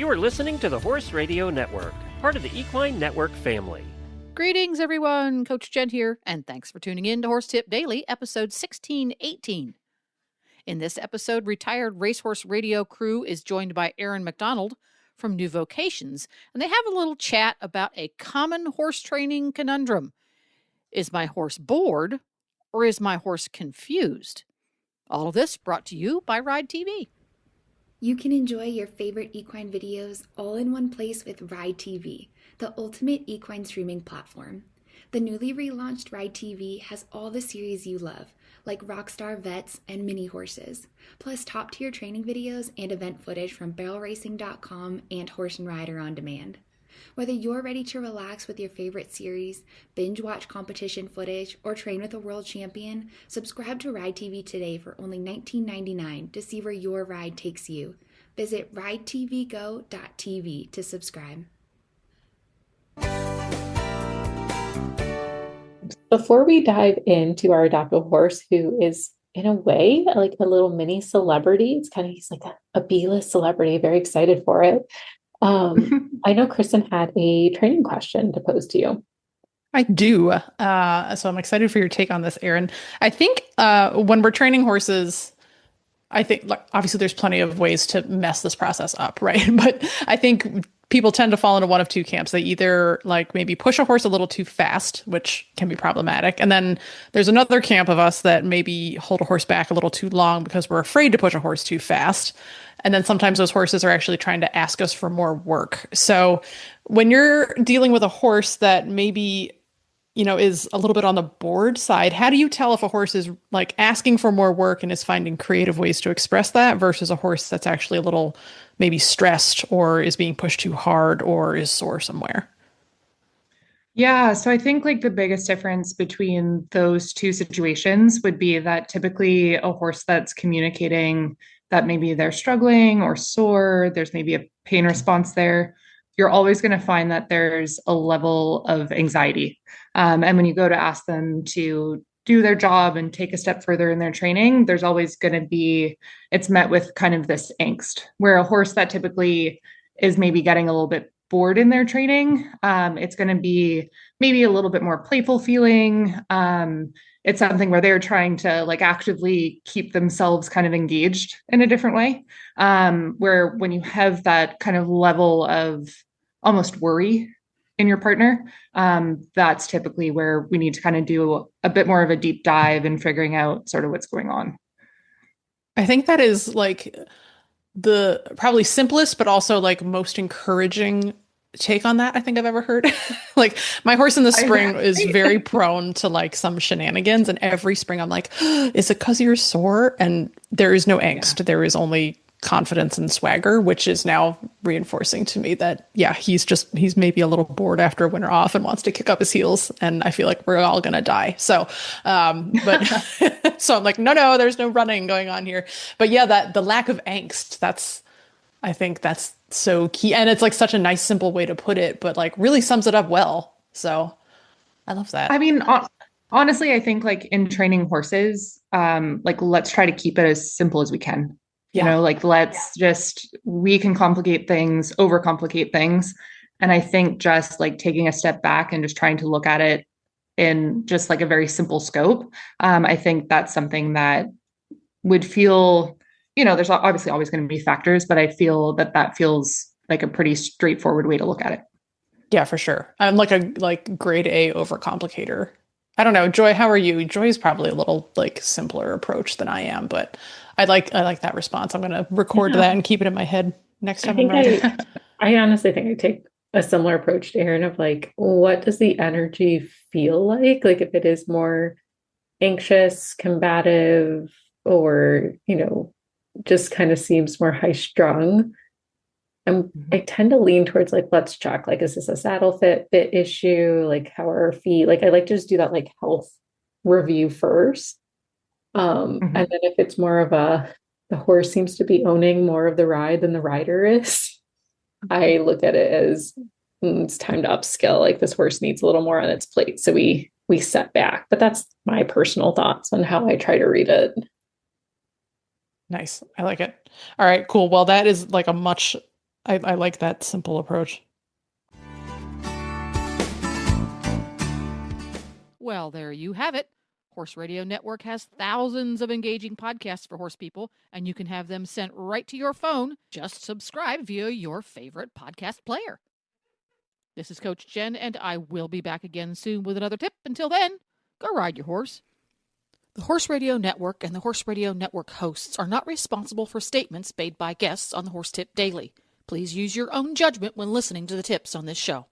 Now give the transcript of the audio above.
You are listening to the Horse Radio Network, part of the Equine Network family. Greetings, everyone. Coach Jen here, and thanks for tuning in to Horse Tip Daily, episode 1618. In this episode, Retired Racehorse Radio crew is joined by Erin MacDonald from New Vocations, and they have a little chat about a common horse training conundrum. Is my horse bored, or is my horse confused? All of this brought to you by Ride TV. You can enjoy your favorite equine videos all in one place with Ride TV, the ultimate equine streaming platform. The newly relaunched Ride TV has all the series you love, like Rockstar Vets and Mini Horses, plus top-tier training videos and event footage from barrelracing.com and Horse and Rider on Demand. Whether you're ready to relax with your favorite series, binge watch competition footage, or train with a world champion, subscribe to Ride TV today for only $19.99 to see where your ride takes you. Visit ridetvgo.tv to subscribe. Before we dive into our adoptive horse, who is in a way like a little mini celebrity, he's like a B-list celebrity, very excited for it. I know Kristen had a training question to pose to you. I do. So I'm excited for your take on this, Erin. I think when we're training horses, I think obviously there's plenty of ways to mess this process up, right? But I think people tend to fall into one of two camps. They either maybe push a horse a little too fast, which can be problematic. And then there's another camp of us that maybe hold a horse back a little too long because we're afraid to push a horse too fast. And then sometimes those horses are actually trying to ask us for more work. So when you're dealing with a horse that maybe, is a little bit on the bored side, how do you tell if a horse is asking for more work and is finding creative ways to express that versus a horse that's actually a little maybe stressed or is being pushed too hard or is sore somewhere? Yeah, so I think the biggest difference between those two situations would be that typically a horse that's communicating that maybe they're struggling or sore, there's maybe a pain response there, you're always going to find that there's a level of anxiety. And when you go to ask them to do their job and take a step further in their training, there's always going to be, it's met with kind of this angst, where a horse that typically is maybe getting a little bit bored in their training, it's going to be maybe a little bit more playful feeling. It's something where they're trying to actively keep themselves kind of engaged in a different way. Where when you have that kind of level of almost worry in your partner, that's typically where we need to kind of do a bit more of a deep dive in figuring out sort of what's going on. I think that is the probably simplest, but also most encouraging take on that I think I've ever heard. My horse in the spring is very prone to some shenanigans, and every spring I'm like, is it because you're sore? And there is no angst. Yeah. There is only confidence and swagger, which is now reinforcing to me that, yeah, he's maybe a little bored after a winter off and wants to kick up his heels. And I feel like we're all going to die. So, but so I'm like, no, there's no running going on here. But yeah, that the lack of angst, I think that's so key. And it's such a nice, simple way to put it, but really sums it up well. So I love that. I mean, honestly, I think in training horses, let's try to keep it as simple as we can. We can complicate things, overcomplicate things. And I think just taking a step back and just trying to look at it in just a very simple scope. I think that's something that would feel, there's obviously always going to be factors, but I feel that feels like a pretty straightforward way to look at it. Yeah, for sure. I'm a grade A overcomplicator. I don't know. Joy, how are you? Joy is probably a little simpler approach than I am, but I like that response. I'm going to record that and keep it in my head next time. I honestly think I take a similar approach to Erin of what does the energy feel like? If it is more anxious, combative, or, just kind of seems more high strung. I tend to lean towards let's check, is this a saddle fit issue? How are our feet? I like to just do that health review first. And then if it's more of the horse seems to be owning more of the ride than the rider is, I look at it as it's time to upskill. This horse needs a little more on its plate. So we set back, but that's my personal thoughts on how I try to read it. Nice. I like it. All right, cool. Well, that is a much I like that simple approach. Well, there you have it. Horse Radio Network has thousands of engaging podcasts for horse people, and you can have them sent right to your phone. Just subscribe via your favorite podcast player. This is Coach Jen, and I will be back again soon with another tip. Until then, go ride your horse. The Horse Radio Network and the Horse Radio Network hosts are not responsible for statements made by guests on the Horse Tip Daily. Please use your own judgment when listening to the tips on this show.